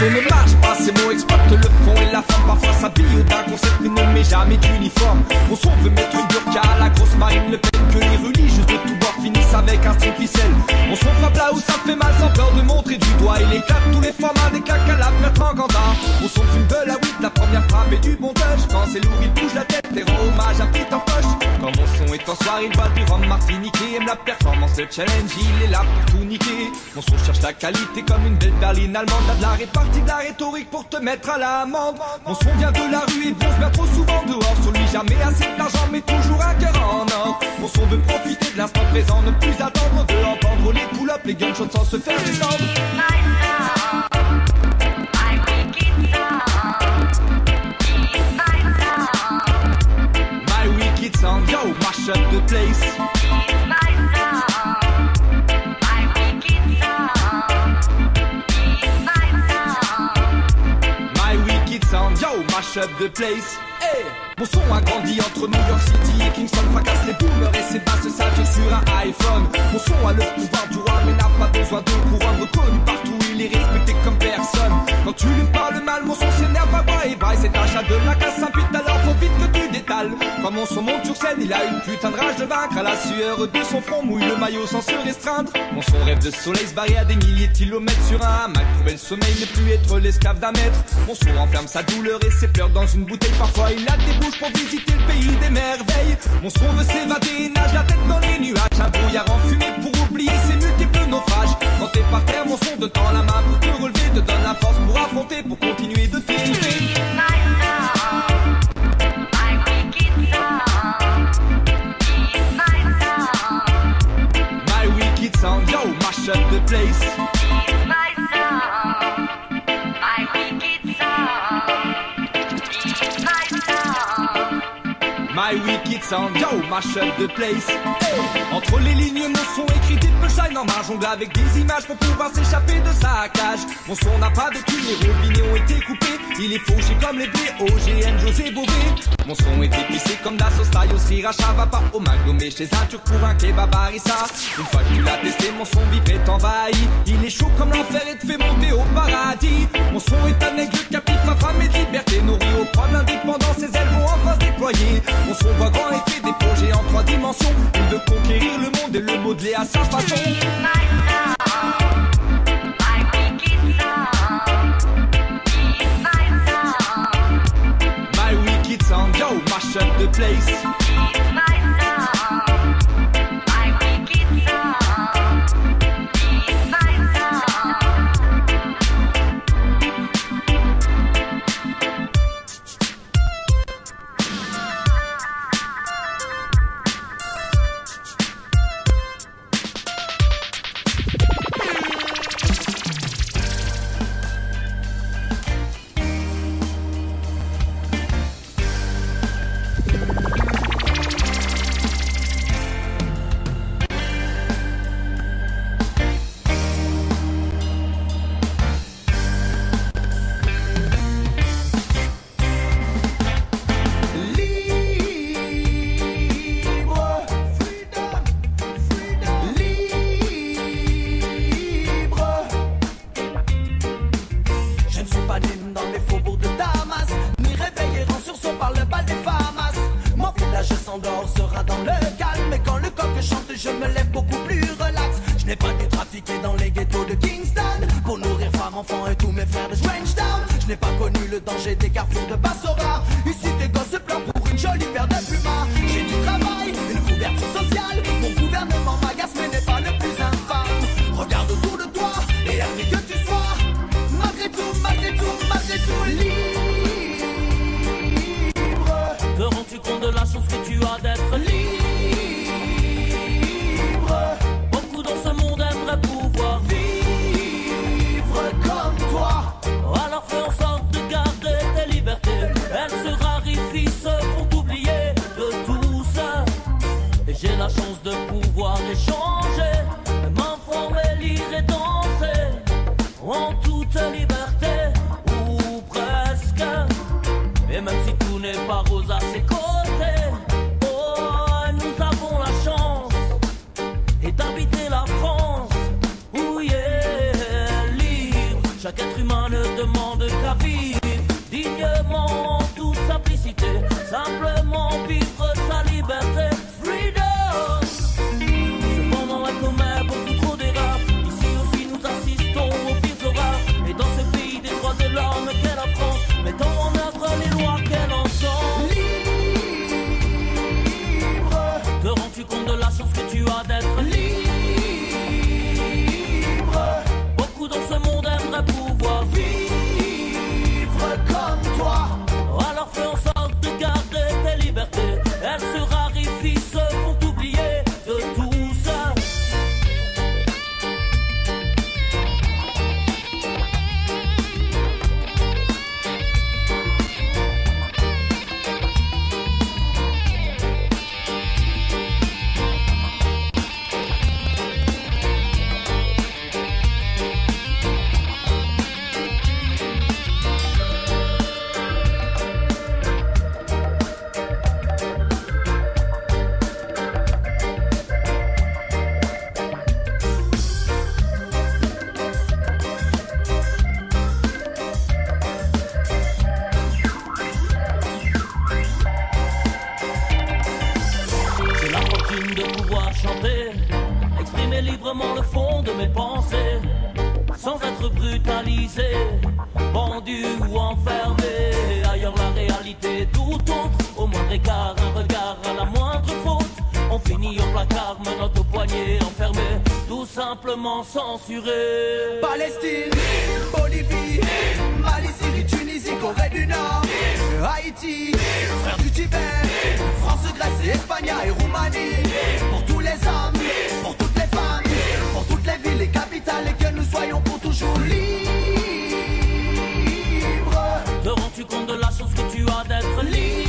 son ne marche pas, ses mots exploitent le fond et la forme. Parfois s'habille d'un concept mais ne met jamais d'uniforme. Mon son veut mettre une burqa à la grosse Marine Le Pen. Que les religieux de tout bord finissent avec un string ficelle. Mon son frappe là où ça fait mal sans peur de montrer du doigt. Il éclate tous les formats des claques à la mettre en ganda. Mon son fume de la weed, la première frappe et du bon touch. Quand c'est lourd il bouge la tête et rend hommage à Peter Tosh. Quand mon son est en soir il boit du rhum martiniqué. Aime la performance, le challenge, il est là pour tout niquer. Mon son cherche la qualité comme une belle berline allemande. A de la répartie, de la rhétorique pour te mettre à l'amende. Mon son vient de la rue et bronze bien trop souvent dehors. Sur lui jamais assez d'argent mais toujours un cœur en or. Mon son veut profiter de l'instant présent, ne plus attendre. Veut entendre les pull-ups, les gunshots sans se faire descendre. My wicked sound, yo, mash up the place. My wicked sound, yo, mash up the place. Hey. Mon son a grandi entre New York City et Kingston. Fracasse les boomers et ses basses saturent sur un iPhone. Mon son a le pouvoir du roi mais n'a pas besoin de couronne. Reconnu partout, il est respecté comme personne. Quand tu lui parles mal, mon son s'énerve à bras et braille. C'est achat de la casse impute, alors faut vite que tu détales. Quand mon son monte sur scène, il a une putain de rage de vaincre. À la sueur de son front mouille le maillot sans se restreindre. Mon son rêve de soleil se barrer à des milliers de kilomètres sur un hamac. Trouver le sommeil, ne plus être l'esclave d'un maître. Mon son enferme sa douleur et ses pleurs dans une bouteille. Parfois il a des bouches pour visiter le pays des merveilles. Mon son veut s'évader et nage la tête dans les nuages. Un brouillard enfumé pour oublier ses multiples naufrages. Quand t'es par terre, mon son te tend la main pour te relever. Te donne la force pour affronter, pour continuer de t'élever. My wicked sound, yo, mash up the place. My wicked sound, yo, mash up the place. Hey. Entre les lignes, mon son écrit des punchlines en marge. Jongle avec des images pour pouvoir s'échapper de sa cage. Mon son n'a pas de cul, les robinets ont été coupés. Il est fauché comme les BOGM, José Bové. Mon son est épicé comme de la sauce taille au sriracha. Va pas au McDo mais chez un turc pour un kebab harissa. Une fois que tu l'as testé, mon son vif est envahi. Il est chaud comme l'enfer et te fait monter au paradis. Mon son est un aigle captif, ma femme et de liberté. Nourri au prod l'indépendance, ses ailes vont enfin se déployer. Mon son voit grand et fait des projets en 3 dimensions. Il veut conquérir le monde et le modeler à sa façon. My wicked sound, yo, mash up the place. Et même si tout n'est pas rose à ses côtés, oh Chaque être humain ne demande qu'à vivre dignement, en toute simplicité, simplement vivre sa liberté. Freedom. Cependant, elle commet beaucoup trop d'erreurs. Ici aussi, nous assistons aux pires horreurs. Et dans ce pays des droits de l'homme qu'est la France, mettons en œuvre les lois qu'elle entend. Libre. Te rends-tu compte de la chance que tu as d'être libre? Beaucoup dans ce monde aimeraient pouvoir vivre comme toi. Alors fais en sorte de garder tes libertés. Elles se raréfient, se font oublier de tout ça. Exprimer librement le fond de mes pensées, sans être brutalisé, pendu ou enfermé. Ailleurs la réalité est tout autre. Au moindre écart, un regard à la moindre faute, on finit au placard, menottes au poignet, enfermé, tout simplement censuré. Palestine, Bolivie, Mali, Syrie, Tunisie, Corée du Nord, Haïti, frères du Tibet, France, Grèce, Espagne et Roumanie. Pour tous les hommes, pour toutes les femmes, pour toutes les villes et capitales, et que nous soyons pour toujours libres. Te rends-tu compte de la chance que tu as d'être libre?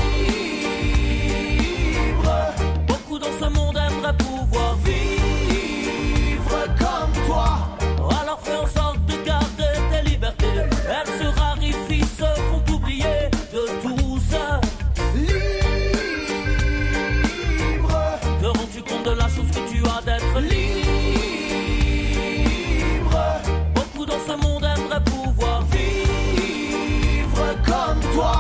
Beaucoup dans ce monde aimeraient pouvoir vivre comme toi. Alors fais en sorte de garder tes libertés. Elles se raréfient, se font oublier de tout ça. Libre. Te rends-tu compte de la chance que tu as d'être libre? Beaucoup dans ce monde aimeraient pouvoir vivre comme toi.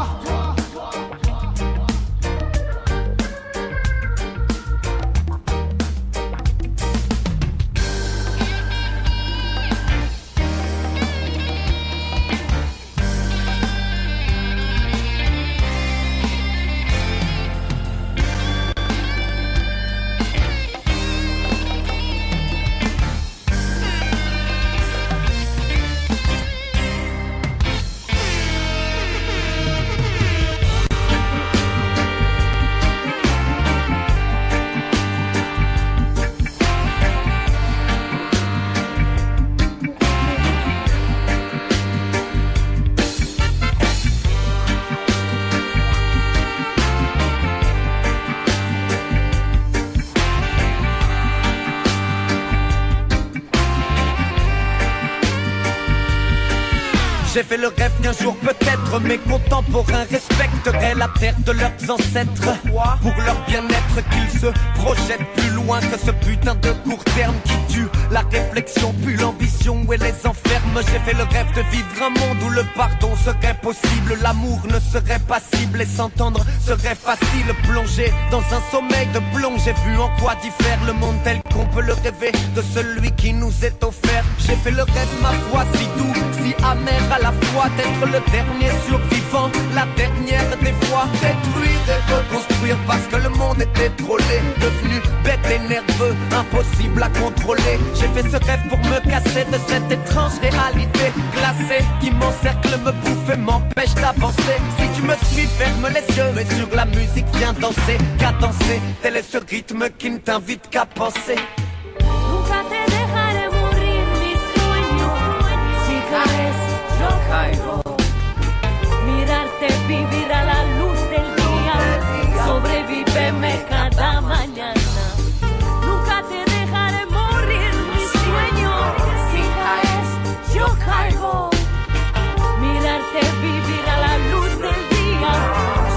J'ai fait le rêve qu'un jour peut-être mes contemporains respecteraient la terre de leurs ancêtres. Pour leur bien-être qu'ils se projettent plus loin que ce putain de court terme qui tue la réflexion puis l'ambition et les enferme. J'ai fait le rêve de vivre un monde où le pardon serait possible, l'amour ne serait pas cible et s'entendre serait facile. Plonger dans un sommeil de plomb, j'ai vu en quoi diffère le monde tel qu'on peut le rêver de celui qui nous est offert. J'ai fait le rêve, ma foi, si doux, si amer à la fois, d'être le dernier survivant, la dernière des fois. Détruire et reconstruire parce que le monde était trollé, devenu bête et nerveux, impossible à contrôler. J'ai fait ce rêve pour me casser de cette étrange réalité glacée qui m'encercle, me bouffe et m'empêche d'avancer. Si tu me suis, ferme les yeux, mais sur la musique viens danser, cadencer. Tel est ce rythme qui ne t'invite qu'à penser. Nunca te dejaré morir, mi sueño. Si caes, yo caigo. Mirarte vivir a la luz del día, sobrevíveme cada mañana. Nunca te dejaré morir, mi sueño. Si caes, yo caigo. Mirarte vivir a la luz del día,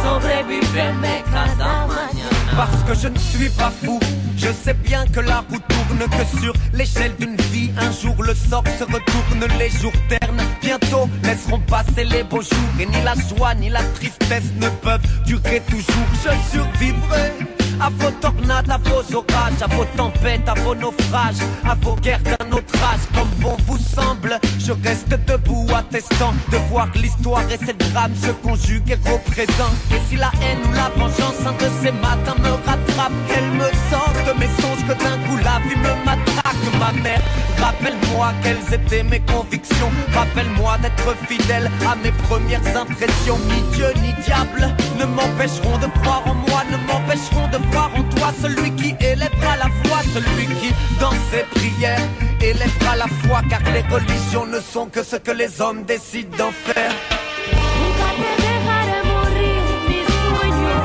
sobrevíveme cada mañana. Parce que je ne suis pas fou, Je sais bien que la roue tourne que sur l'échelle d'une vie. Un jour le sort se retourne, les jours ternes bientôt laisseront passer les beaux jours. Et ni la joie ni la tristesse ne peuvent durer toujours. Je survivrai à vos tornades, à vos orages, à vos tempêtes, à vos naufrages, à vos guerres d'un autre âge. Comme bon vous semble, je reste debout attestant de voir l'histoire et ses drames se conjuguer au présent. Et si la haine ou la vengeance un de ces matins me rattrape, qu'elle me sorte de mes songes, que d'un coup la vie me matraque. Ma mère, rappelle-moi quelles étaient mes convictions, rappelle-moi d'être fidèle à mes premières impressions. Ni Dieu ni diable ne m'empêcheront de croire en moi, ne m'empêcheront de voir en toi celui qui élèvera la voix, celui qui dans ses prières élèvera la foi, car les religions ne sont que ce que les hommes décident d'en faire. Nunca te dejaré morir, mi sueño.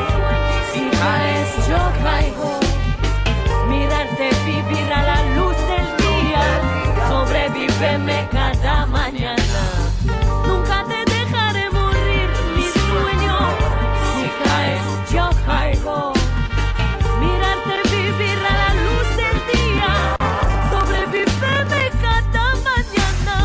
Si caes, yo caigo. Mirarte vivir a la luz del día. Sobrevíveme cada mañana. Nunca te dejaré morir, mi sueño. Si caes, yo caigo. Mirarte vivir a la luz del día. Sobrevíveme cada mañana.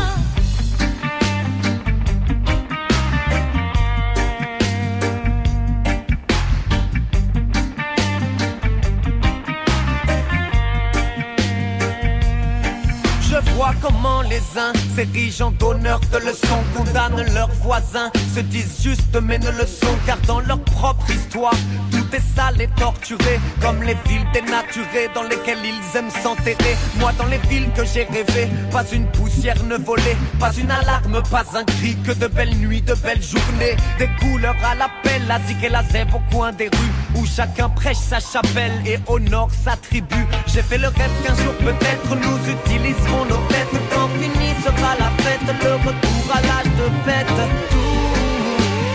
Je vois comment les uns s'érigent en donneurs de leçons, condamnent leurs voisins, se disent justes mais ne le sont, car dans leur propre histoire tout est sale et torturé, comme les villes dénaturées dans lesquelles ils aiment s'enterrer. Moi dans les villes que j'ai rêvées, pas une poussière ne volait, pas une alarme, pas un cri, que de belles nuits, de belles journées, des couleurs à l'appel, la zig et la zèbre au coin des rues, où chacun prêche sa chapelle et honore sa tribu. J'ai fait le rêve qu'un jour peut-être nous utiliserons nos têtes, quand fini sera la fête, le retour à l'âge de bête. Tout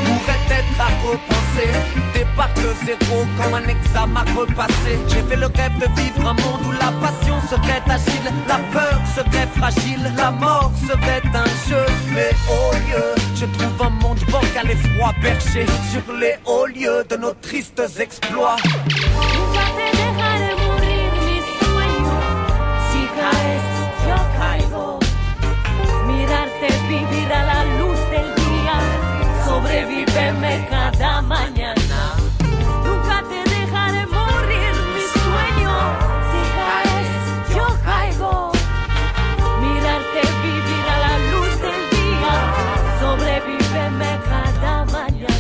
pourrait être à repenser, départ de zéro comme un examen repassé. J'ai fait le rêve de vivre un monde où la passion serait agile, la peur serait fragile, la mort serait un jeu. Mais au lieu, je trouve un monde bancal et froid, perché sur les hauts lieux de nos tristes exploits. Nunca te dejaré morir, mi sueño. Si caes, yo caigo. Mirarte vivir a la luz del día. Sobrevíveme cada mañana. Nunca te dejaré morir, mi sueño. Si caes, yo caigo. Mirarte vivir a la luz del día. Sobrevíveme cada mañana.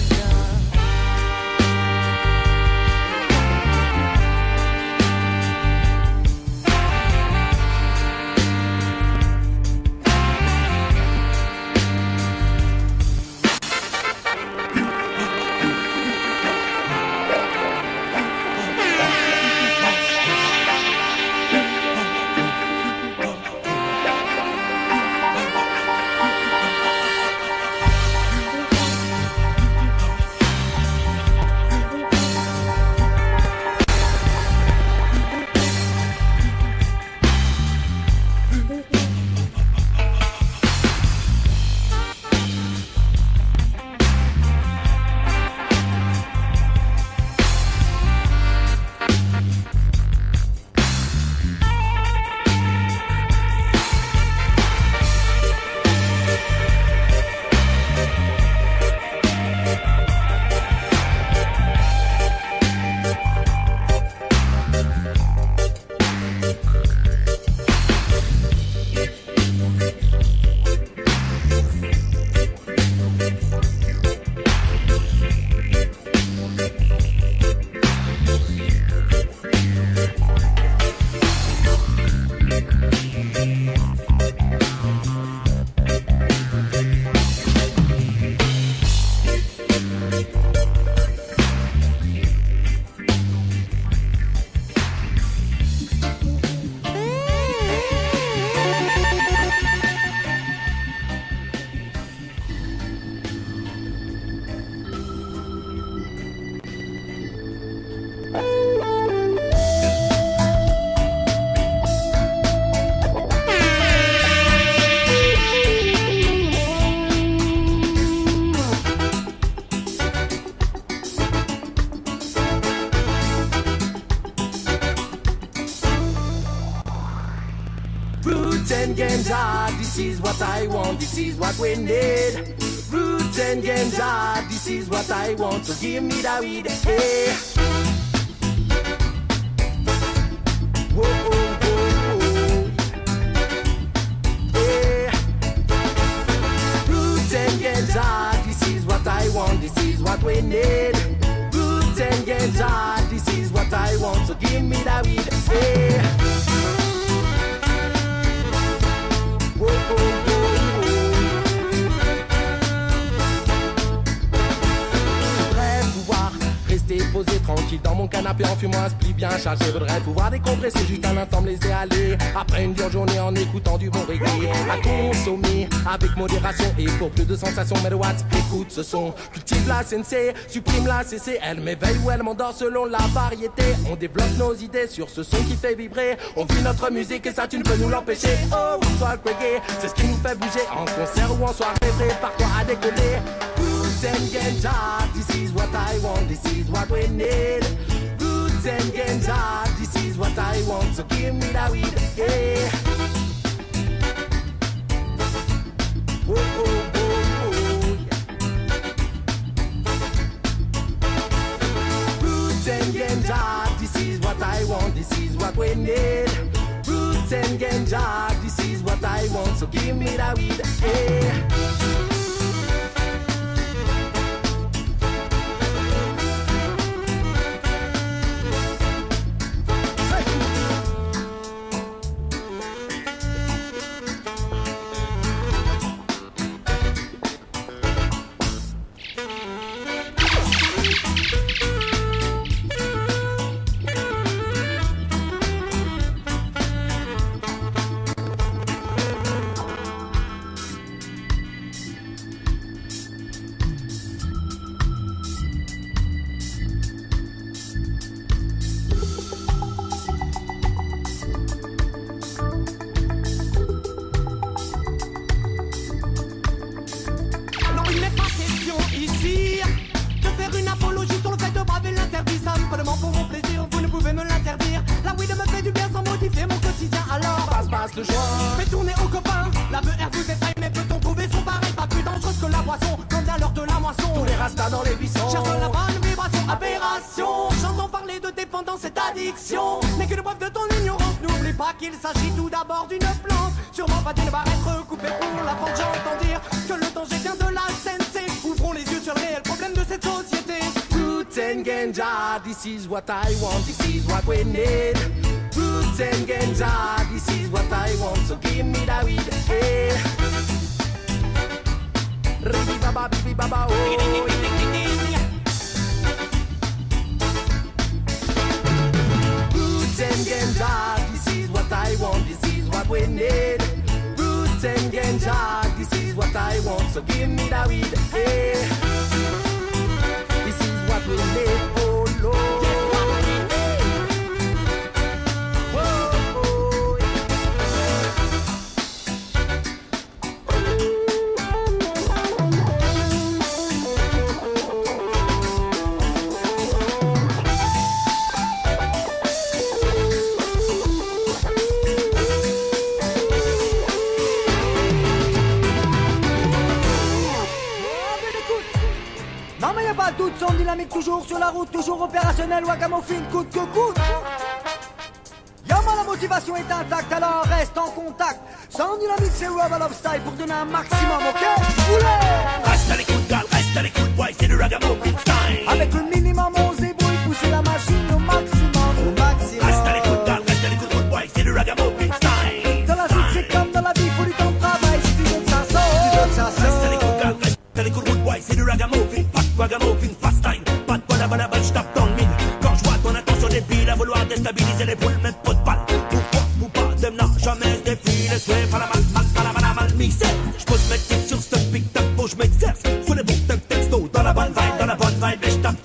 and ganja, this is what I want, this is what we need. Roots and ganja, this is what I want, so give me that weed, hey. Whoa, whoa, whoa, whoa. Hey. Roots and ganja, this is what I want, this is what we need. Roots and ganja, this is what I want, so give me that weed, hey. Whoa, whoa, whoa. Posé tranquille dans mon canapé en fumant un split bien chargé. Voudrais pouvoir décompresser juste un instant, me laisser aller après une dure journée en écoutant du bon reggae. À consommer avec modération et pour plus de sensations. Mais what, écoute ce son, cultive la sensei, supprime la CC. Elle m'éveille ou elle m'endort selon la variété. On développe nos idées sur ce son qui fait vibrer. On vit notre musique et ça tu ne peux nous l'empêcher. Oh, soit reggae, c'est ce qui nous fait bouger en concert ou en soirée. Prépare-toi à décoller. Roots and ganja, this is what I want, this is what we need. Roots and ganja, this is what I want, so give me that weed, yeah. Whoa, whoa, whoa, whoa. Roots and ganja, this is what I want, this is what we need. Roots and ganja, this is what I want, so give me that weed, yeah. Le joint. Fais tourner aux copains, la BR vous effraie, mais peut-on trouver son pareil pas plus dangereuse que la boisson, quand vient l'heure de la moisson. Tous les rastas dans les buissons cherchent la bonne vibration, aberration. J'entends parler de dépendance et d'addiction, mais que le bref de ton ignorance, n'oublie pas qu'il s'agit tout d'abord d'une plante. Sûrement pas d'une barre être coupée pour la prendre. J'entends dire que le danger vient de la sensei. Ouvrons les yeux sur le réel problème de cette société. Roots and ganja, this is what I want, this is what we need. Roots and ganja, this is what I want, so give me that weed, hey. Ribi baba, bibi baba, oh. Roots and ganja, this is what I want, this is what we need. Roots and ganja, this is what I want, so give me that weed, hey. This is what we need, oh Lord. Son dynamique toujours sur la route, toujours opérationnel, Wagamuffin coûte que coûte. Yama, la motivation est intacte, alors reste en contact. Sans dynamique, c'est Rubber Love Style pour donner un maximum, ok? Reste à l'écoute, gal, reste à l'écoute, boy, c'est le Ragamuffin Style. Avec le minimum, on zébrouille, pousser la machine au maximum, au maximum. Reste à l'écoute, gal, reste à l'écoute, boy, c'est le Ragamuffin Style. Dans la suite, c'est comme dans la vie, faut du temps de travail, si tu veux que ça sorte. Reste à l'écoute, gal, reste à l'écoute, boy, c'est le Ragamuffin, Ragamuffin fast time, pas de balle à balle à balle, je tape dans le mine. Quand je vois ton attention débile à vouloir déstabiliser les poules, mais pas de balle. Pourquoi ou pas, dem n'a jamais défilé, souhait pas la mal mixé. Je pose mes tics sur ce pic tape, je m'exerce. Faut les bons textos, dans la bonne vibe, et je tape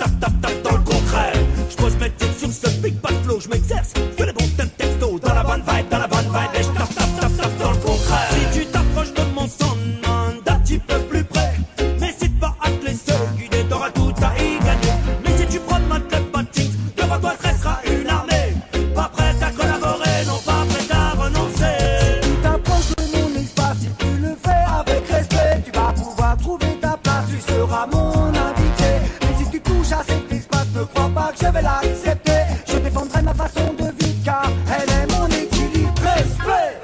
dans le concret. Je pose mes tics sur ce pic, pas de flow, je m'exerce. Faut les bons textos, dans la bonne vibe, et je tape dans le concret. Si tu t'approches de mon son, d'un petit peu plus près. N'hésite pas à te laisser guider, t'auras tout à y gagner. Mais si tu prends ma que je vais l'accepter. Je défendrai ma façon de vivre car elle est mon équilibre. Respect.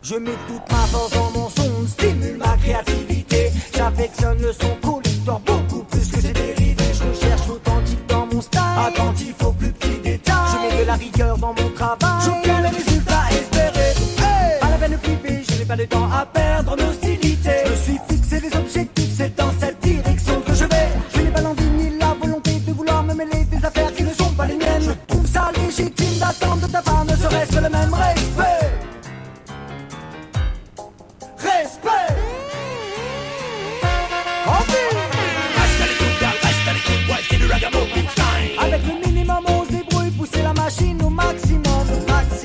Je mets toute ma force dans mon son, stimule ma créativité. J'affectionne le son collector beaucoup plus que ses dérivés. Je recherche authentique dans mon style, attentif aux plus petits détails. Je mets de la rigueur dans mon travail, j'obtiens les résultats espérés. Hey, à la peine de flipper, je n'ai pas de temps à perdre en hostilité. Je suis fixé les objectifs, c'est dans cette direction que je vais. Je n'ai pas l'envie ni la volonté de vouloir me mêler des affaires qui ne sont pas les miennes. Je trouve ça légitime d'attendre de ta part ne serait-ce que le même respect. Respect. Avec le minimum on se débrouille, pousser la machine au maximum.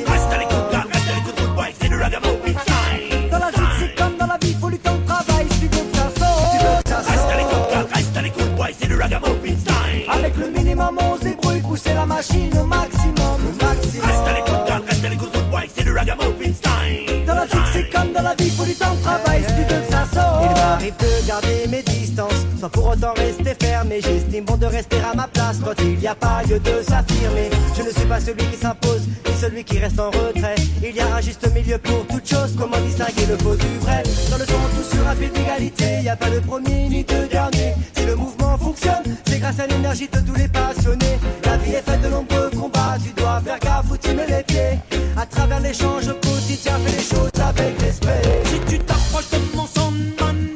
Reste à l'écoute, good boy, c'est du ragamuffin style. Dans la vie c'est comme dans la vie, faut du temps de travail si tu veux que ça sorte. Reste à l'écoute, boy, c'est du ragamuffin style. Avec le minimum on se débrouille, pousser la machine au maximum. Reste à l'écoute, good boy, c'est du ragamuffin style. Dans la vie c'est comme dans la vie, faut du temps de travail si tu veux que ça sorte. Il m'arrive de garder mes distances sans pour autant rester fermé. J'estime bon de rester à ma place quand il n'y a pas lieu de s'affirmer. Je ne suis pas celui qui s'impose ni celui qui reste en retrait. Il y a un juste milieu pour toute chose. Comment distinguer le faux du vrai? Dans le son tout sur un pied d'égalité, il n'y a pas de premier ni de dernier. Si le mouvement fonctionne, c'est grâce à l'énergie de tous les passionnés. La vie est faite de nombreux combats, tu dois faire gaffe où tu mets les pieds. À travers l'échange quotidien, fais les choses avec respect. Si tu t'approches de mon son,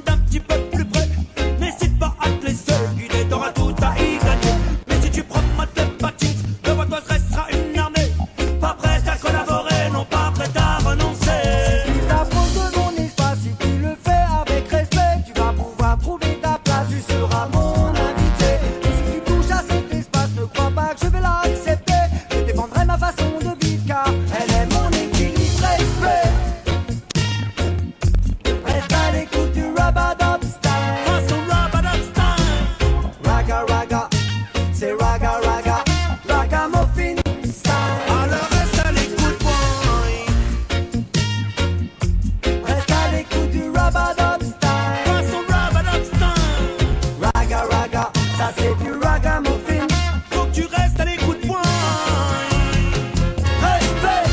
d'un petit peu plus près, n'hésite pas à te laisser guider, t'auras tout à y gagner. Mais si tu prends ma thématique, devant toi restera une armée, pas prête à collaborer, non pas prête à renoncer. Si tu t'approches de mon espace, si tu le fais avec respect, tu vas pouvoir trouver ta place, tu seras mon invité. Et si tu touches à cet espace, ne crois pas que je vais l'accepter. Je défendrai ma façon de vivre car elle est mon équilibre. Respect. Reste à l'écoute du Rub-a-Dub style. Raga raga, c'est raga raga, ragamuffin style. Alors reste à l'écoute, boy. Reste à l'écoute du Rub-a-Dub style. Façon Rub-a-Dub style. Raga raga, ça c'est du ragamuffin. Faut que tu restes à l'écoute, boy. Respect.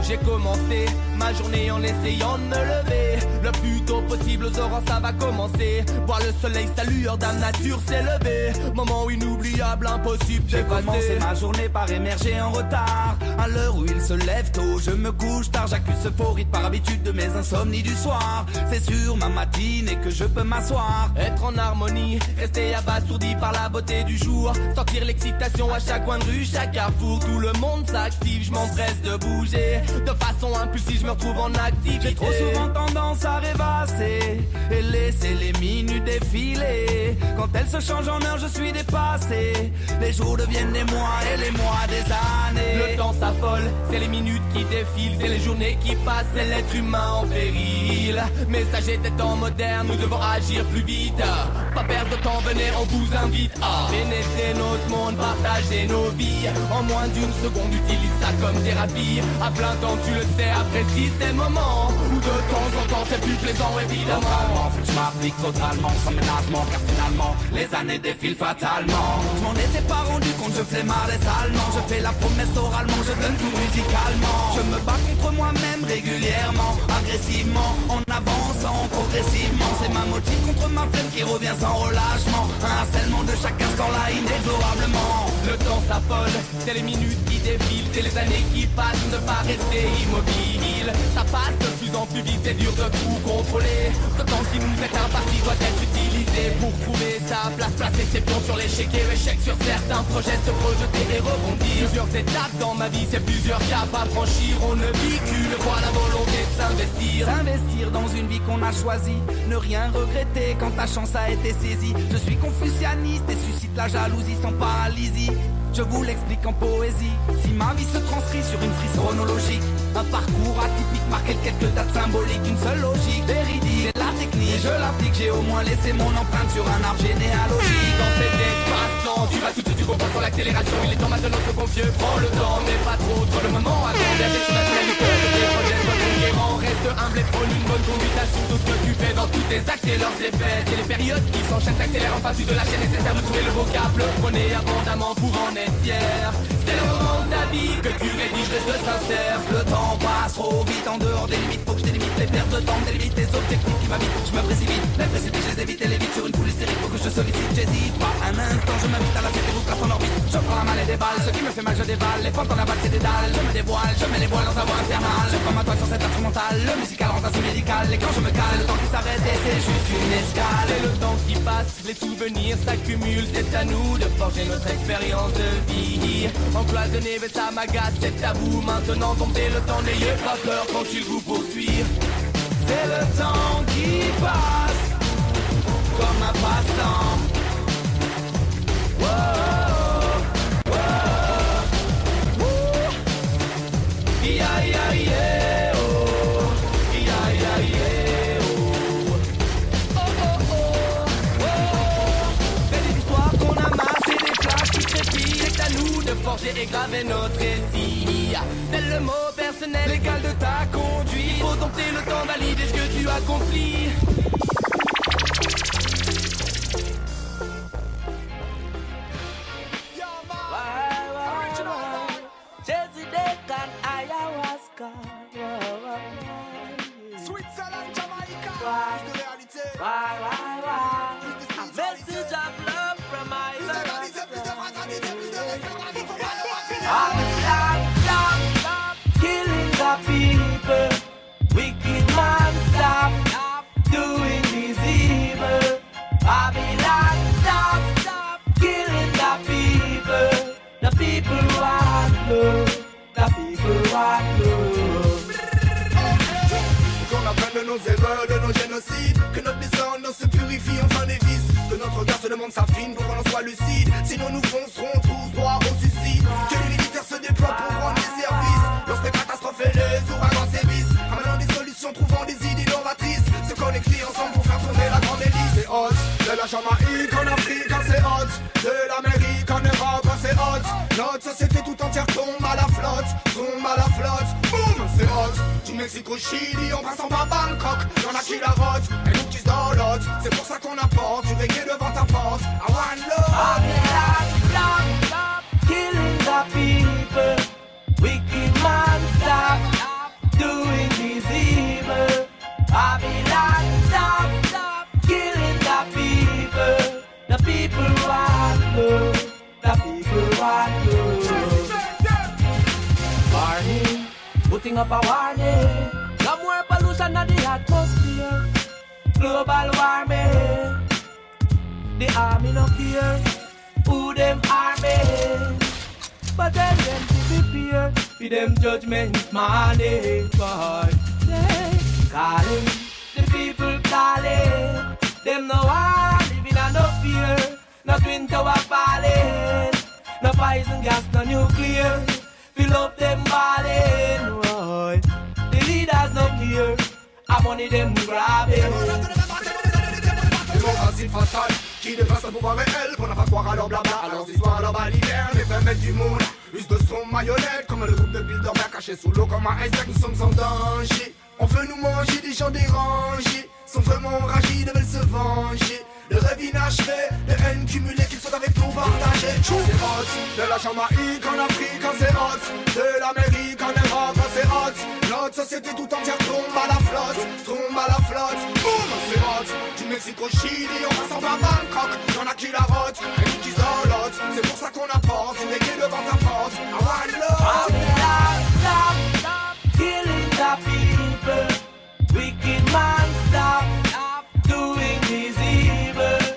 J'ai commencé ma journée en essayant de me lever le plus tôt possible, aux aurores ça va commencer. Voir le soleil, sa lueur, dame nature s'est levée. Moment inoubliable, impossible J'ai d'effacer. commencé ma journée par émerger en retard. À l'heure où il se lève tôt, je me couche tard. J'accuse euphorie par habitude de mes insomnies du soir. C'est sur ma matinée que je peux m'asseoir. Être en harmonie, rester abasourdi par la beauté du jour. Sentir l'excitation à chaque coin de rue, chaque carrefour. Tout le monde s'active, je m'empresse de bouger. De façon impulsive, je me retrouve en activité. J'ai trop souvent tendance à rêvasser et laisser les minutes défiler. Quand elles se changent en heures, je suis dépassé. Les jours deviennent des mois et les mois des années. Le temps s'affole, c'est les minutes qui défilent, c'est les journées qui passent, c'est l'être humain en péril. Messager des temps modernes, nous devons agir plus vite. Pas perdre de temps, venez, on vous invite à pénétrer notre monde, partager nos vies. En moins d'une seconde, utilise ça comme thérapie. À plein temps, tu le sais, apprécie ces moments où de temps en temps c'est plus plaisant évidemment. Totalement, faut que je m'applique totalement, sans ménagement, car finalement les années défilent fatalement. Je m'en étais pas rendu compte, je flemmarde salement. Je fais la promesse oralement, je donne tout musicalement. Je me bats contre moi-même régulièrement, agressivement, en avançant progressivement. C'est ma motive contre ma flemme qui revient sans relâchement. Un harcèlement de chaque instant là inexorablement. Le temps s'affole, c'est les minutes qui défilent, c'est les années qui passent, ne pas rester immobile. Ça passe de plus en plus vite, c'est dur de tout contrôler. Ce temps qui nous est imparti doit être utilisé. s'organiser pour trouver sa place, placer ses pions sur l'échec et échec sur certains projets, se projeter et rebondir. Plusieurs étapes dans ma vie, c'est plusieurs caps à franchir. On ne vit qu'une fois, la volonté de s'investir. S'investir dans une vie qu'on a choisie, ne rien regretter quand ta chance a été saisie. Je suis confucianiste et suscite la jalousie sans paralysie. Je vous l'explique en poésie. Si ma vie se transcrit sur une frise chronologique, un parcours atypique marqué de quelques dates symboliques, une seule logique, véridique, et la technique, je l'applique. J'ai au moins laissé mon empreinte sur un arbre généalogique. Dans cet espace-temps, tu vas tout de suite, tu comprends sur l'accélération. Il est temps maintenant de se confier, prends le temps, mais pas trop, trop le moment. Attends, bien sur la scène, que tes projets soient conquérants. Reste humble et prône une bonne conduite, assume tout ce que tu fais dans tous tes actes et leurs effets. C'est les périodes qui s'enchaînent, t'accélèrent en face de la chaîne nécessaire de trouver le vocable. Prenez abondamment pour en être fier. C'est le moment de ta vie que tu rédiges, reste sincère. Le temps passe trop vite en dehors des limites. Faut que je délimite les pertes de temps, délimite les objectifs qui m'habitent. Je me précipite, les précipices, je les évite et les vite sur une foule hystérique. Faut que je sollicite, j'hésite pas un instant. Je m'invite à la fête et vous place en orbite. Je prends la malle et des balles, ce qui me fait mal je dévale. Les pentes en aval c'est des dalles, je me dévoile, je mets les voiles dans sa voie infernale. Je prends ma toile sur cette instrumentale, le musical rend assez médical. Et quand je me cale, le temps qui s'arrête et c'est juste une escale. C'est le temps qui passe, les souvenirs s'accumulent. C'est à nous de forger notre expérience de vie. Encloisonné, mais ça m'agace, c'est tabou. Maintenant domptez le temps, n'ayez pas peur quand il vous poursuit. C'est le temps qui passe comme un passe-temps. Wow, wow, wow. Yeah, yeah, yeah, oh. Yeah, yeah, yeah, oh. Oh, oh, oh, oh. C'est des histoires qu'on amasse et des flashs qui trépillent. C'est à nous de forger et graver notre récit. C'est le mot personnel égal de ta conduite. Faut dompter le temps, valider ce que tu accomplis. Switzerland, Jamaica, Why? plus de réalité. A message of love from my Plus d'égalité, plus de fraternité, plus de respect dans la vie, faut pas le Stop killing the people. Wicked man, stop doing this evil. Babylon, stop killing the people. The people want love. The people want love. Qu'on apprenne de nos erreurs, de nos génocides. Que notre descendance se purifie enfin des vices. Que notre regard se demande s'affine pour qu'on en soit lucide. Sinon nous foncerons tous droit au suicide. Que les militaires se déploient pour rendre des services. Lorsque les catastrophes et les ouragans sévissent. Ramenant des solutions, trouvant des idées novatrices. Se connecter ensemble pour faire tourner la grande hélice. C'est hot, de la Jamaïque en Afrique quand c'est hot. De l'Amérique en Europe quand c'est hot. Notre société tout entière tombe à la flotte. Tombe à la flotte, boum, c'est hot. Du Mexique au Chili, en passant par Bangkok. Y'en a qui la rotent, et nous qui se dorlotent. C'est pour ça qu'on apporte du reggae devant ta porte. I want love. Stop killing the people. Wicked man, stop doing this evil. Babylon, stop killing the people. The people want love. The people want love. Warning, putting up a warning. No more pollution in the atmosphere. Global warming. The army no care who them army. But then them disappear. For them judgment money. Boy, they calling. The people calling. Them no war living and no fear. No twin tower falling. No poison gas, no nuclear. Fill up them balling. Boy, the leaders no care. I money them grabbing. Démocratie fatale qui dépasse le pouvoir réel. Pour ne pas croire à leur blabla, à leurs histoires, à leur balivernes. Les 20 mètres du monde, use de son marionnette. Comme le groupe de Bilderberg caché sous l'eau comme un iceberg. Nous sommes en danger, on veut nous manger, des gens dérangés. Sont vraiment enragés, ils veulent se venger. Le rêve inachevé, les haines cumulées qu'ils sont avec nous partagés. C'est hot, de la Jamaïque en Afrique quand c'est hot. De l'Amérique en Europe quand c'est hot. Notre société tout entière tombe à la flotte. Tombe à la flotte, boum, c'est hot. Du Mexique au Chili, en passant par Bangkok. Y'en a qui la rotent, et nous qui zolotent. C'est pour ça qu'on apporte une reggae devant ta porte. I want love. Stop killing the people. Wicked man, stop doing this evil.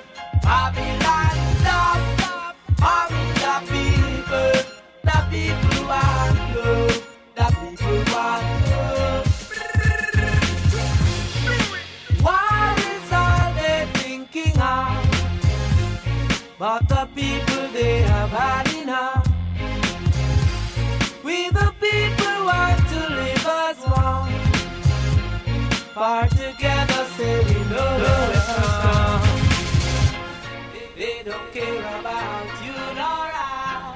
together sailing over the sun. They don't care about you nor I.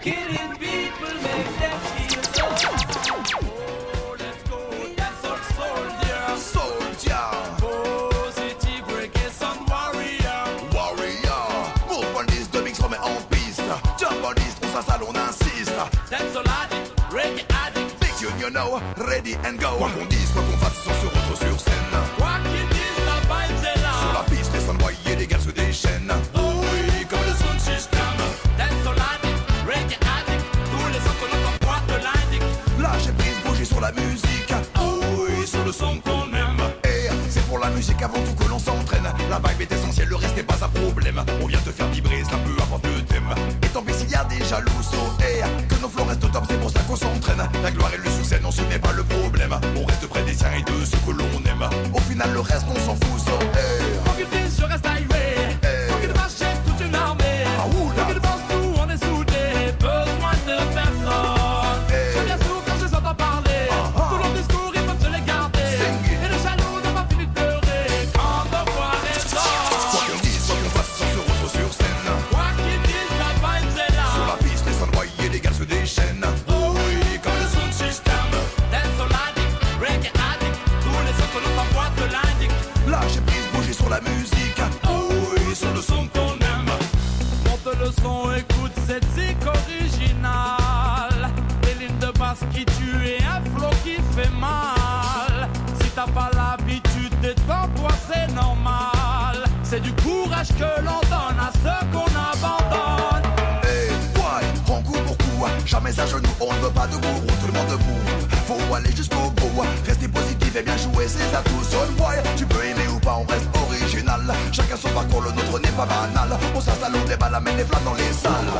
Killing people make them feel so. Oh, let's go, dance on soldier. Soldier. Positive reggae son warrior. Warrior. Move on this, deux mix remets en piste. Jump on this, on s'installe, on insiste. Dance on addict, reggae addict. Big tune, you know, ready and go. Quoi qu'on dise, quoi qu'on fasse, on se retrouve sur scène. Quoi qu'ils disent, la vibe c'est là. Sur la piste, les envoyés, les gars se déchaînent. Oh oui, comme le sound system. Dance on addict, reggae addict. Tous les sons que l'on t'envoie te l'indiquent. Lâchez prise, bougez sur la musique. Oh oui, sur le son qu'on aime. Et c'est pour la musique avant tout que l'on s'entraîne. La vibe est essentielle, le reste n'est pas un problème. On vient te faire vibrer, ça peu importe le thème. Et tant pis s'il y a des jaloux, et que nos flots restent au top, c'est pour ça qu'on s'entraîne. La gloire et le succès, non ce n'est pas le problème. On reste près des siens et de ceux que l'on aime. Au final le reste on s'en fout, Quoi qu'ils disent, je reste highway. Quoi qu'ils rachètent toute une armée. Quoi qu'ils pensent, nous on est soudés. Besoin de personne. J'ai bien sourd quand je les entends parler. Tout leur discours, ils peuvent se les garder. Et les jaloux n'ont pas fini de pleurer. Quand on voit les gens. Quoi qu'on dise, quoi qu'on fasse, on se retrouve sur scène. Quoi qu'ils disent, la vibe c'est là. Sur la piste, les envoyés, les gars se déchaînent. Oh oui, comme le sound system. Dance on addict, reggae addict. Tous les sons que l'on t'envoie te l'indiquent. Lâchez prise, bougez sur la musique. Oh oui, sur le son qu'on aime. Monte le son, écoute cette zik originale. Des lignes de basse qui tuent et un flow qui fait mal. Si t'as pas l'habitude d'être en toi, c'est normal. C'est du courage que l'on donne à ceux qu'on abandonne. Hey, why, prends coup pour coup, jamais à genoux, on ne veut pas de gourou, tout le monde debout. Faut aller jusqu'au bout, rester positif et bien jouer ses atouts. Son why, tu peux aimer ou pas, on reste original. Chacun son parcours, le nôtre n'est pas banal. On s'installe, on déballe, amène les flammes dans les salles.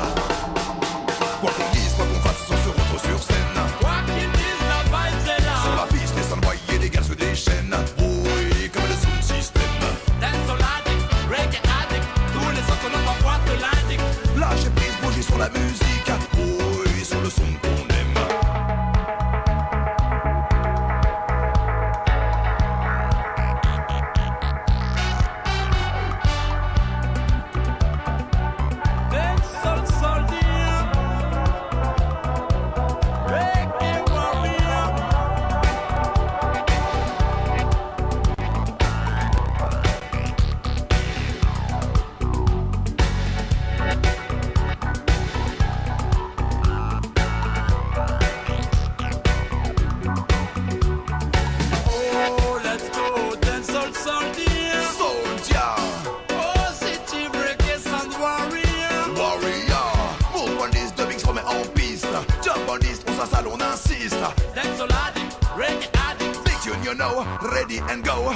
Quoi qu'on dise, quoi qu'on fasse, on se retrouve sur scène. Quoi qu'ils disent, la vibe c'est là. Sur la piste, les envoyés, les gars se déchaînent. Oui, comme le sound system. Dance on addict, reggae addict. Tous les sons que l'on t'envoie te l'indiquent. Lâchez prise, bougez sur la musique. Oui, sur le son qu'on aime. Ready and go.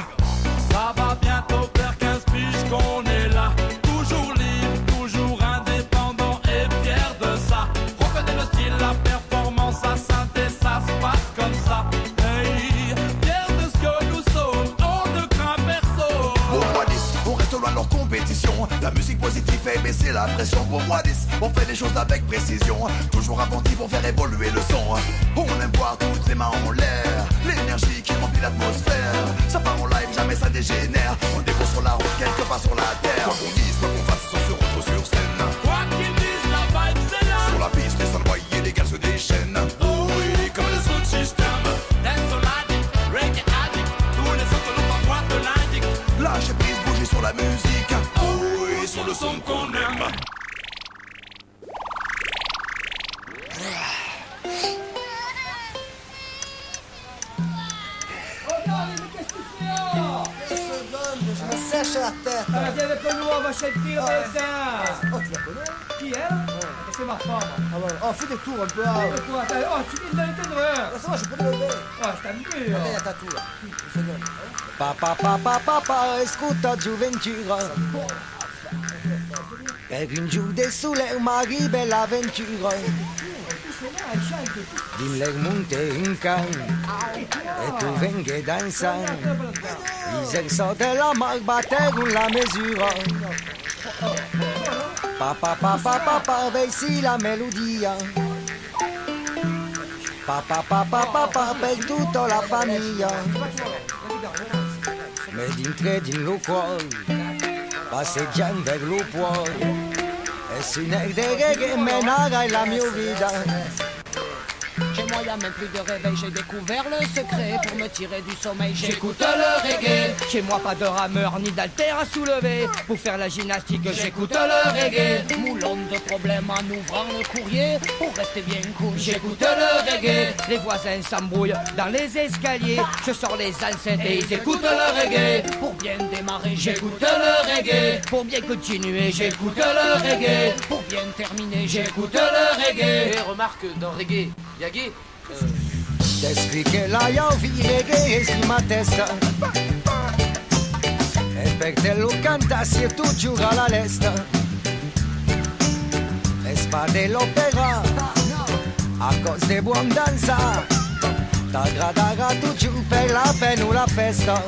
Ça va bientôt faire 15 piges qu'on est là. Toujours libre, toujours indépendant et fier de ça. Reconnais le style, la performance, la synthèse, ça se passe comme ça. Hey, fier de ce que nous sommes, on ne craint perso. Pour moi 10, on reste loin de leur compétition. La musique positive fait baisser la pression. Pour moi 10, on fait les choses avec précision. Toujours attentif pour faire évoluer le son. On aime voir toutes les mains en l'air. L'énergie qui remplit l'atmosphère. Ça part en live, jamais ça dégénère. On découvre sur la route, quelque part sur la terre. Quoi qu'on dise, quoi qu'on fasse, on se retrouve sur scène. Quoi qu'ils disent, la vibe c'est là. Sur la piste, les envoyés, les gars se déchaînent. Oh oui, comme le sound system. Dance on addict, reggae addict. Tous les sons que l'on t'envoie te l'indiquent. Lâchez prise, bougez sur la musique. Oh oui, sur le son qu'on aime. Je me sèche la tête. Viens con nous, on va sentir maintenant. Oh, tu la connais? Qui est C'est ma femme. Ah ouais. Oh, fais des tours un peu. Ah, ouais. Oh, tu viens d'entendre. Ça va, je peux te lever. Oh, je t'aime. Allez, à ta tour. Une seconde. Papà, escuta giuventura. Per un giù del sole una bella avventura. Dille monte in can e tu venga danzare. L'esercicio della marba te con la misura. Papà, versi la melodia. Papà per tutta la famiglia. Med din lo cuore, passeggiando per lo cuore. E si negre che menara la mia vita. Chez moi y'a même plus de réveil, j'ai découvert le secret pour me tirer du sommeil. J'écoute le reggae. Chez moi pas de rameur ni d'haltère à soulever. Pour faire la gymnastique j'écoute le reggae. Moulon de problèmes en ouvrant le courrier. Pour rester bien cool, j'écoute le reggae. Les voisins s'embrouillent dans les escaliers. Je sors les enceintes et ils écoutent le reggae. Pour bien démarrer, j'écoute le reggae. Pour bien continuer, j'écoute le reggae. Pour bien terminer, j'écoute le reggae. Et remarque dans reggae, y'a gay. T'expliquer la vie reggae si ma testa. E per te lo cantassi e tu giura la lesta. E spade l'opera a cause de buon danza. T'aggradera tu giù per la peine ou la festa.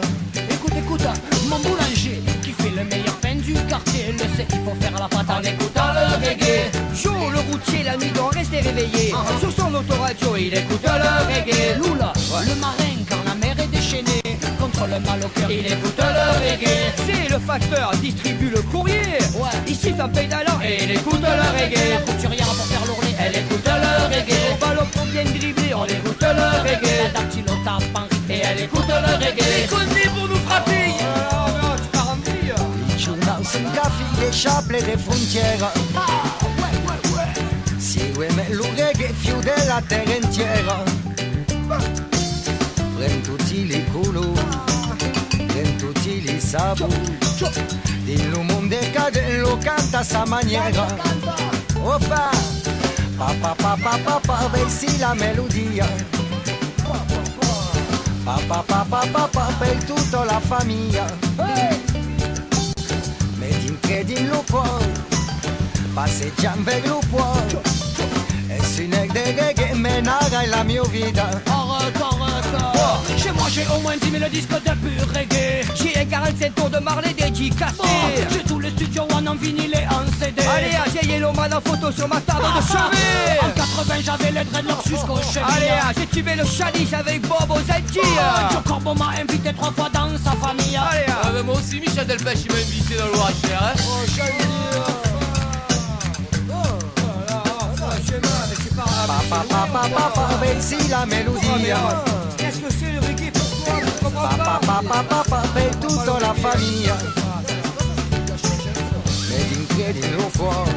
Écoute, mon boulanger qui fait le meilleur pain du quartier le sait qu'il faut faire la pâte en écoutant le reggae. Joe, le routier, la nuit doit rester réveillé. Sur son autoradio, il écoute le reggae. Lula, le marin, quand la mer est déchaînée, contre le mal au cœur, il écoute le reggae. C'est le facteur, distribue le courrier. Ouais. Ici, un pédalant et il écoute le reggae. La couturière pour faire l'ourlet, elle écoute le reggae. Au ballon pour bien dribbler, on écoute le reggae. La dactylo tape en rythme et elle écoute le reggae. Les conneries pour nous frapper. Sunt ca figlie sciaple de frontiera. Seguime lo reggae fiu della terra intera. Prend tutti i colori, prend tutti i sapori. Din lo mondo cade lo canta a sa maniera. Opa, papà, versi la melodia. Papà, per tutta la famiglia. Din lo cuore, passeggiando per lo cuore. E si negre che menara la mia vita. Arrête. Chez moi j'ai au moins 10 000 disques de pur reggae. J'ai un 47 tours de Marley dédicacé. J'ai tous les studios One en vinyle et en CD. Allez, j'ai Yellow Man en photo sur ma table de chevet. En 80 j'avais les dreadlocks jusqu'au cheville. Allez, j'ai tué le chalice avec Bob Ozeki. Joe Corbeau m'a invité 3 fois dans sa famille. Allez, moi aussi Michel Delpech il m'a invité dans le Loir-et-Cher. Hein. Papà, versi la melodia. Qu'est-ce que c'est le reggae pour toi? Papà, per tutta la famiglia. Med lo cuore,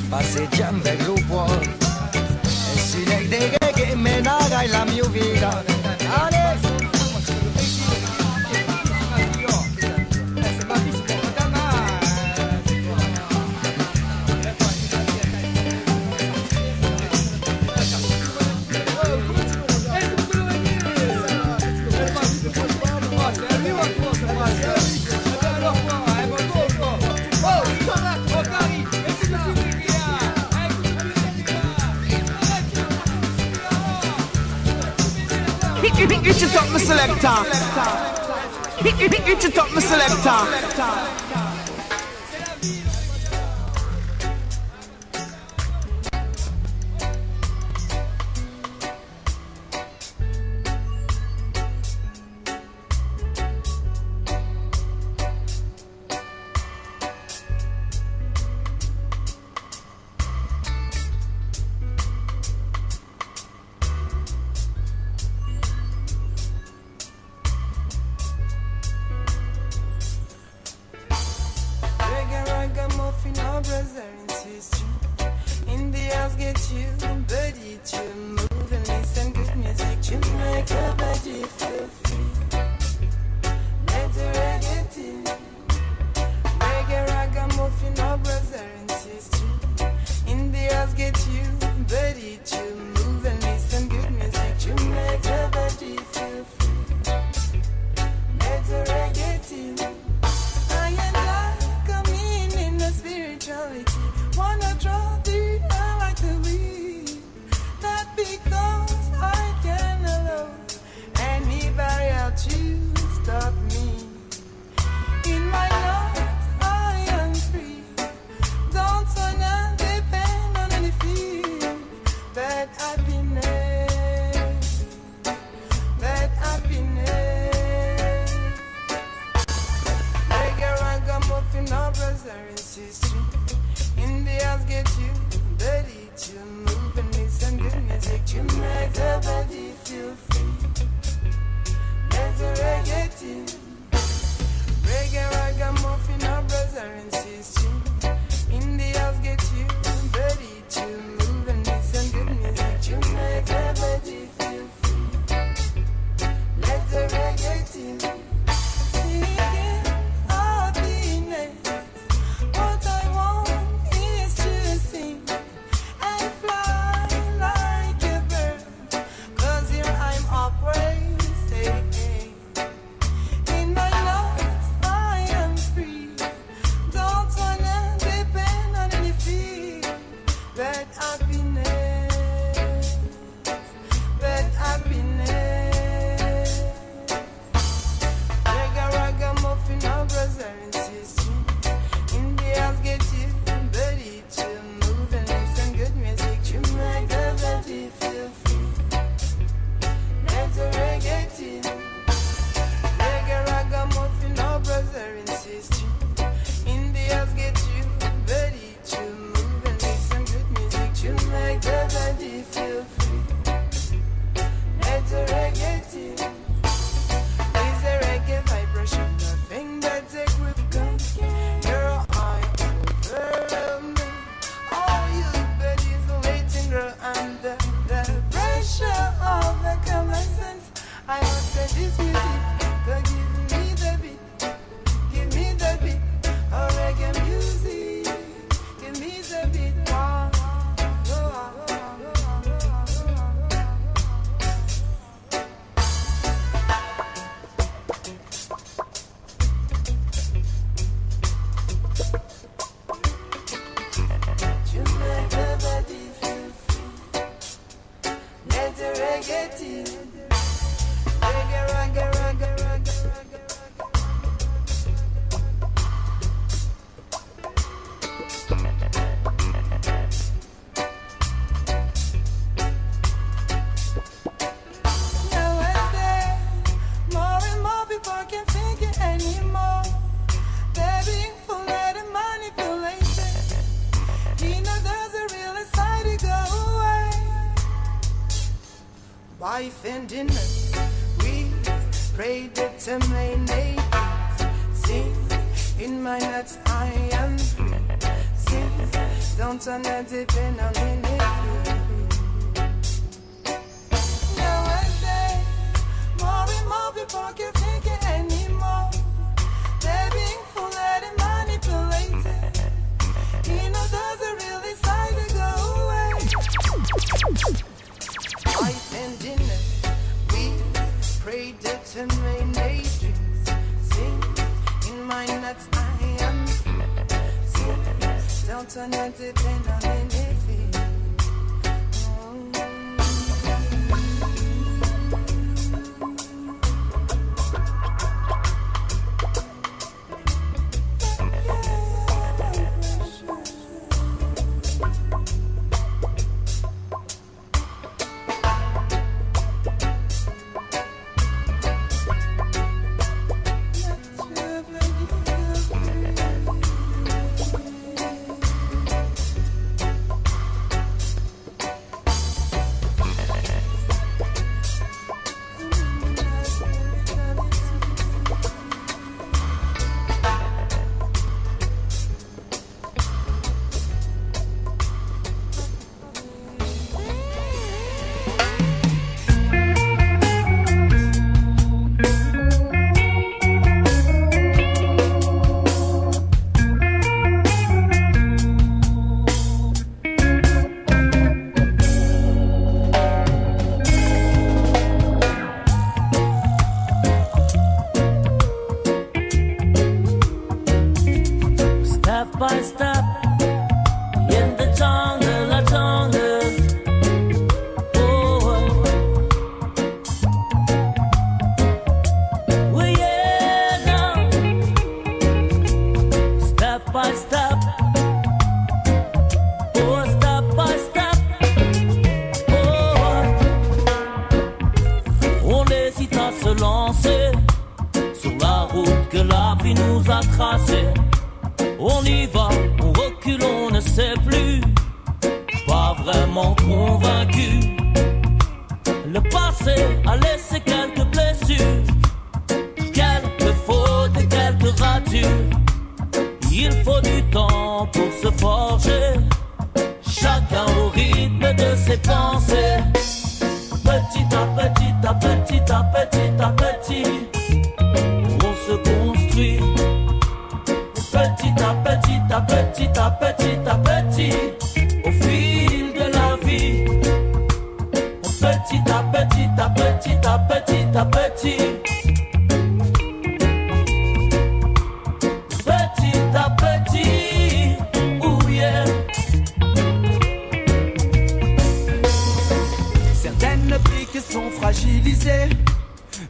passeggiando per lo cuore. E si negre che menara la mia vita. Hit it up, my selector. Hit it up, my selector. reggae-ting. Reggae, ragamuffin, our brother and sister. Indians get you ready to move and make some good music to make everybody feel free. Let the reggae team sing happiness. What I want is to sing and fly like a bird. 'Cause here I'm always saying, in my life I am free. Don't wanna depend on anything but happiness, but happiness. Reggae, ragamuffin, our brother and sister. Indians get you ready to move and make some good music to make the body feel free. Let the reggae team. Reggae, ragamuffin, our brother and sister. Indians get you ready to move and make some good music to make the body feel free. Let the reggae team. Is a reggae vibration, nothing but a group gun. Your eye overwhelmed. All you buddies waiting grow under the pressure of the common sense. I hope that this music go give me the beat, give me the beat. Oh, reggae music, give me the beat. To make the body feel free. Let the reggae team. Reggae, reggae, reggae, reggae, reggae, Nowadays, more and more people can't think it anymore. They're being fooled and manipulated. He knows there's a real side to go away. Wife and dinner, we pray determinations. Sing in my nuts, I am free. Sing, don't turn and depend on anything. Nowadays, more and more people can't think it anymore. They're being fooled and manipulated. He knows there's a real side to go away. Life and dinner, we pray determinations. Sing in my nuts, I am free. Sing, don't turn and depend on anything. by step in the jungle, a jungle. Oh, well, yeah, now step by step. Oh, step by step. Oh, on hésite à se lancer sur la route que la vie nous a tracée. On y va, on recule, on ne sait plus, pas vraiment convaincu. Le passé a laissé quelques blessures, quel nature. Il faut du temps pour se forger, chacun au rythme de ses pensées. Petit à petit, à petit à petit à petit, on se construit. Petit à petit, à petit à petit à petit, au fil de la vie. Petit à petit, à petit à petit à petit. Petit à petit, oh yeah. Certaines briques sont fragilisées,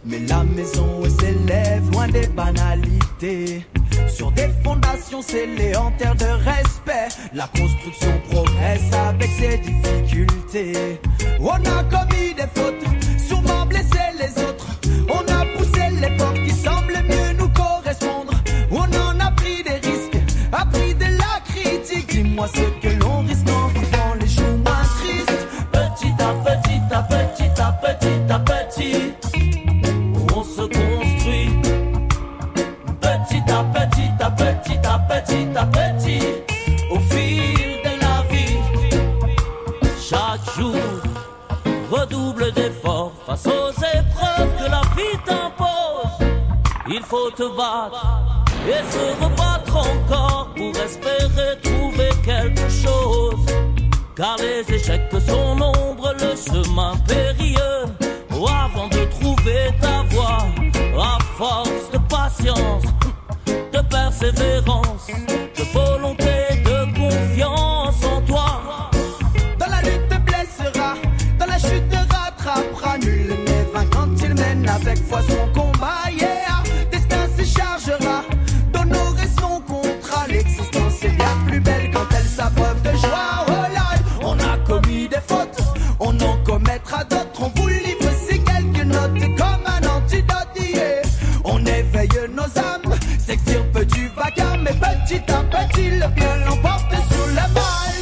mais la maison s'élève loin des banalités. Sur des fondations scellées en terre de respect, la construction progresse avec ses difficultés. On a commis des fautes, souvent blessé les autres. On a poussé les portes qui semblent mieux nous correspondre. On en a pris des risques, appris de la critique. Dis-moi ce que l'on risque en vivant les jours moins tristes. Petit à petit, à petit à petit à petit, on se construit. Petit à petit, à petit à petit à petit, au fil de la vie. Chaque jour, redouble d'efforts face aux épreuves que la vie t'impose. Il faut te battre et se rebattre encore pour espérer trouver quelque chose. Car les échecs sont nombreux, le chemin périlleux. Oh, avant de trouver ta voie, à force de patience, de persévérance, de volonté, de confiance en toi. Dans la lutte te blessera, dans la chute te rattrapera. Nul n'est vaincu quand il mène avec foi son combat. Yeah, destin se chargera d'honorer son contrat. L'existence est bien plus belle quand elle s'abreuve de joie. Oh là, on a commis des fautes, on en commettra d'autres. On vous livre ces quelques notes comme un antidote. Yeah. On éveille nos âmes, s'extirpe du vacarme, mais petit à petit le bien l'emporte sur le mal.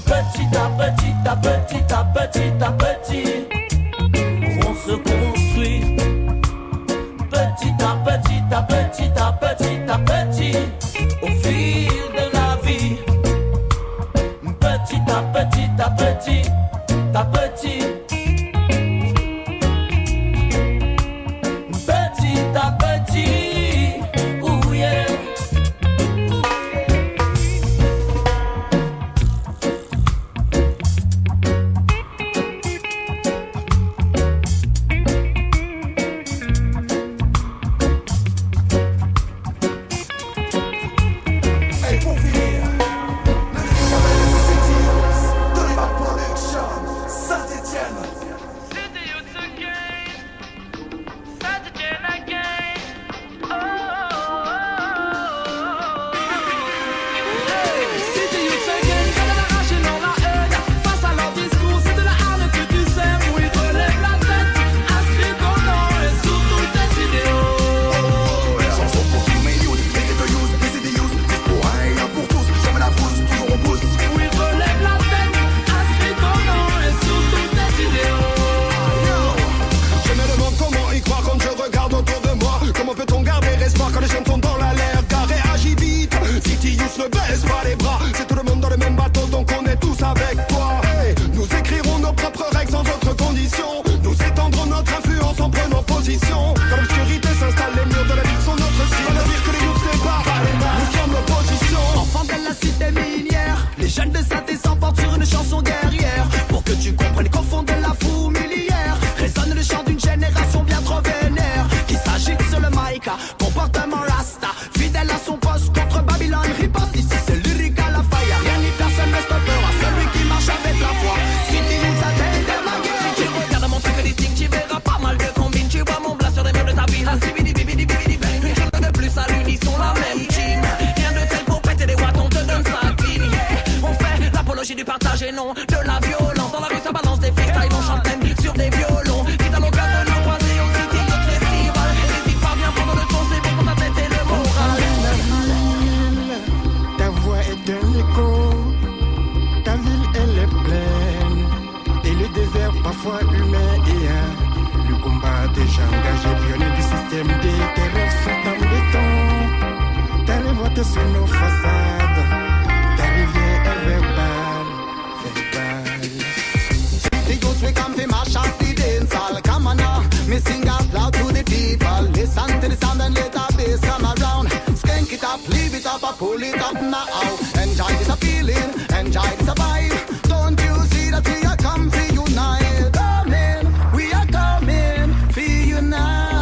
Petit à petit, à petit à petit à petit, on se construit. Petit à petit, à petit à petit à petit, au fil de la vie. Petit à petit, à petit à petit. Petit à petit, oh yeah. Et pour finir, le livre s'appelle City Youth, Tony Mac Production, Saint-Etienne. City Youth again, Saint-Etienne again. City Youth again, quand elle arrache dans la haine. Face à leur discours, c'est de la haine que tu sèmes. Oui, relève la tête, inscris ton nom et surtout tes idéaux. Chanson pour tous mes youths, les ghetto youths, les city youths, tous pour un et un pour tous, jamais la frousse, toujours on pousse. Oui, relève la tête, inscris ton nom et surtout tes idéaux. Je me demande comment y croire quand je regarde autour de moi. Comment peut-on garder espoir quand les jeunes tombent dans la l'air? Garé, agis vite, City Youth ne baisse pas les bras. C'est tout le monde dans le même bateau, donc on est tous avec toi. Hey, nous écrirons nos propres règles sans autre condition. Nous étendrons notre influence en prenant position. Quand l'obscurité s'installe, les murs de la ville sont notre cible. On va dire que les youths se barrent à les mains. Nous sommes l'opposition. Enfants de la cité minière, les jeunes de Saint-Étienne s'emportent sur une chanson guerrière. Pour que tu comprennes qu'au fond de la foule millière résonne le chant d'une génération bien trop vénère, qui s'agite sur le mic, comportement rasta, fidèle à son poste contre Babylone. Riposte ici, c'est lyrique à la faille. Rien ni personne ne stoppera celui qui marche avec la foi. City Youth atteigne la guerre. Si tu regardes mon truc distinct, tu verras pas mal de combines. Tu vois mon blas sur les murs de ta ville. Un bidi bidi bidi bang. Une chose de plus à l'unisson, la même team. Rien de tel pour péter des watts, on te donne sa clean. Yeah. On fait l'apologie du partage et non de la violence. Dans la rue ça balance des freestyles, on chante même sur des violons. Si t'as l'occasion de nous croiser au City Youth Festival, n'hésite pas, viens prendre le son, c'est bon. nos façades. The rivière est very bad. The youths we come to mash up the dance hall. Come on now, me sing out loud to the people. Listen to the sound and let the bass come around. Skank it up, leave it up, or pull it up now. Enjoy this a feeling, enjoy this a vibe. Don't you see that we are come to unite? We are coming for unite.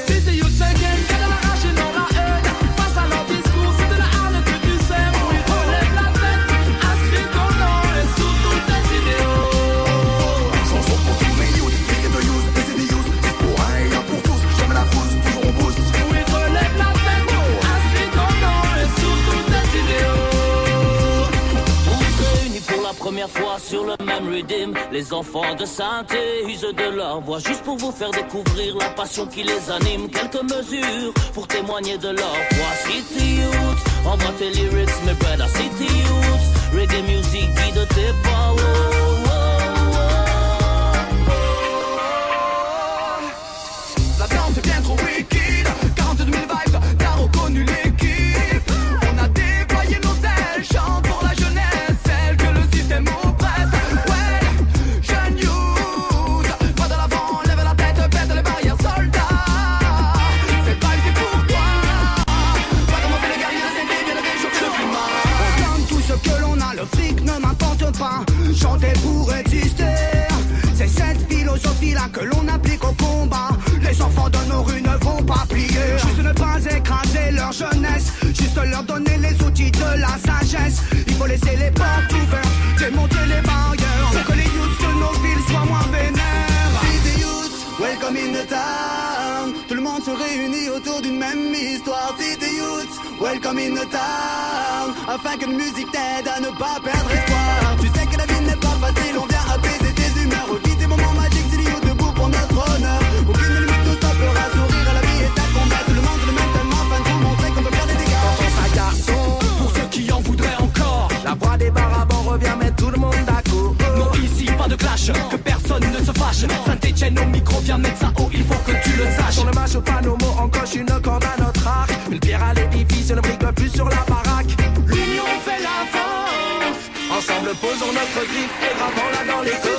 Si the youths again, qu'elle a l'arraché dans la haine. Face à leur discours, c'est de la haine que tu sais. Oui, relève la tête, inscris ton nom et sous tous tes idéaux. Chanson pour tous les youths, big et de youth, et c'est des youths. Pour un et un pour tous, jamais la frousse, toujours on pousse. Oui, relève la tête, inscris ton nom et sous tous tes idéaux. Tous réunis pour la première fois sur le même rythme. Les enfants de Saint-Thé usent de leur voix juste pour vous faire découvrir la passion qui les anime. Quelques mesures pour témoigner de leur voix. City Youth, envoie tes lyrics, mes brother. City Youth, reggae music guide tes pas. Oh, oh, oh. La danse est bien trop wicked. 42 000 vibes, t'as reconnu l'équipe. On a déployé nos ailes, chante pour la jeunesse, celle que le système oppresse. Ouais, jeune youth, pas de l'avant, lève la tête, pète les barrières, soldats. C'est pas ici pour toi. Pas comme on fait les guerriers, c'est bien de réchauffer le climat. On donne tout ce que l'on a, le fric ne m'importe pas. Chanter pour exister, c'est cette philosophie-là que l'on applique au combat. Les enfants de nos rues ne vont pas plier. Juste ne pas écraser leur jeunesse, juste leur donner les outils de la sagesse. Il faut laisser les portes ouvertes, démonter les barrières, pour que les youths de nos villes soient moins vénères. City Youth, welcome in the town. Tout le monde se réunit autour d'une même histoire. City Youth, welcome in the town. Afin que la musique t'aide à ne pas perdre espoir. Tu sais que la vie n'est pas facile, on vient apaiser tes humeurs. Vite des moments magiques, City Youth debout pour notre honneur. Aucune limite nous stoppera, sourire à la vie est un combat. Tout le monde le même tellement afin de vous montrer qu'on peut faire des dégâts. Quand un garçon, pour ceux qui en voudraient encore, la voix des barabans revient mettre tout le monde d'accord. Non, ici pas de clash, que personne ne se fâche. Saint-Etienne au micro vient mettre ça haut, il faut que tu le saches. Sur le match au panomo, on coche une corde à notre arc. Une pierre à l'édifice, ne brique plus sur la baraque. L'union fait la force. Ensemble posons notre griffe et gravons là dans les côtes.